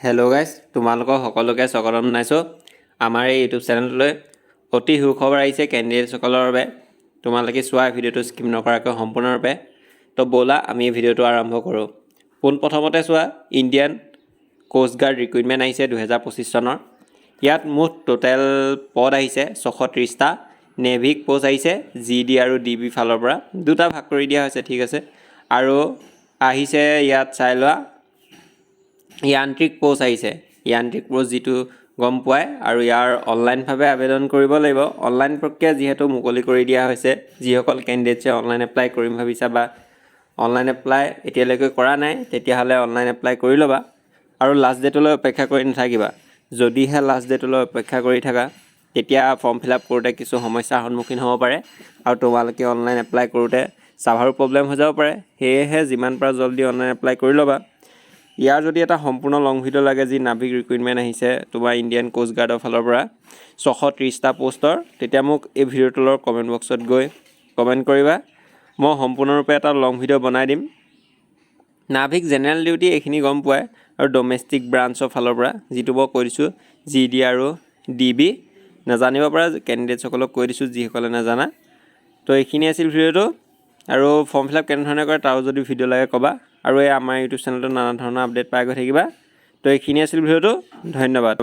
Hello' guys, তোমালোকক সকলোকে স্বাগতম জনাইছোঁ আমাৰ এই ইউটিউব চেনেলটোলৈ। অতি সুখবৰ আহিছে কেণ্ডিডেটসকলৰ বাবে। তোমালোকে চোৱা ভিডিঅ'টো স্কিপ নকৰাকৈ সম্পূৰ্ণৰূপে। তো ব'লা আমি ভিডিঅ'টো আৰম্ভ কৰোঁ। পোনপ্ৰথমতে চোৱা, ইণ্ডিয়ান কোষ্ট গাৰ্ড ৰিক্ৰুইটমেণ্ট আহিছে 2025 চনৰ। ইয়াত মুঠ টোটেল পদ আহিছে 630টা। নেভিক পোষ্ট আহিছে GD আৰু DB ফালৰ পৰা দুটা ভাগ কৰি দিয়া হৈছে, ঠিক আছে। আৰু আহিছে ইয়াত চাই লোৱা য়ান্ত্ৰিক পোষ্ট আহিছে। য়ান্ত্ৰিক পোষ্ট যিটো গম পোৱাই, আৰু ইয়াৰ অনলাইনভাৱে আবেদন কৰিব লাগিব। অনলাইন প্ৰক্ৰিয়া যিহেতু মুকলি কৰি দিয়া হৈছে, যিসকল কেণ্ডিডেটছে অনলাইন এপ্লাই কৰিম ভাবিছা বা অনলাইন এপ্লাই এতিয়ালৈকে কৰা নাই, তেতিয়াহ'লে অনলাইন এপ্লাই কৰি ল'বা আৰু লাষ্ট ডেটলৈ অপেক্ষা কৰি নাথাকিবা। যদিহে লাষ্ট ডেটলৈ অপেক্ষা কৰি থাকা, তেতিয়া ফৰ্ম ফিল আপ কৰোঁতে কিছু সমস্যাৰ সন্মুখীন হ'ব পাৰে আৰু তোমালোকে অনলাইন এপ্লাই কৰোঁতে ছাৰ্ভাৰো প্ৰব্লেম হৈ যাব পাৰে। সেয়েহে যিমান পাৰা জল্দি অনলাইন এপ্লাই কৰি ল'বা। ইয়াৰ যদি এটা সম্পূৰ্ণ লং ভিডিঅ' লাগে, যি নাভিক ৰিক্ৰুইটমেণ্ট আহিছে তোমাৰ ইণ্ডিয়ান কোষ্ট গাৰ্ডৰ ফালৰ পৰা 630টা পোষ্টৰ, তেতিয়া মোক এই ভিডিঅ'টোৰ তলৰ কমেণ্ট বক্সত গৈ কমেণ্ট কৰিবা। মই সম্পূৰ্ণৰূপে এটা লং ভিডিঅ' বনাই দিম। নাভিক জেনেৰেল ডিউটি এইখিনি গম পোৱাই, আৰু ডমেষ্টিক ব্ৰাঞ্চৰ ফালৰ পৰা যিটো মই কৈ দিছোঁ GD আৰু DB নাজানিব পৰা কেণ্ডিডেটসকলক কৈ দিছোঁ যিসকলে নাজানা। তো এইখিনি আছিল ভিডিঅ'টো, আৰু ফৰ্ম ফিল আপ কেনেধৰণে কৰে তাৰো যদি ভিডিঅ' লাগে ক'বা। আৰু এই আমাৰ ইউটিউব চেনেলটোত নানা ধৰণৰ আপডেট পাই গৈ থাকিবা। তো এইখিনি আছিল ভিডিঅ'টো, ধন্যবাদ।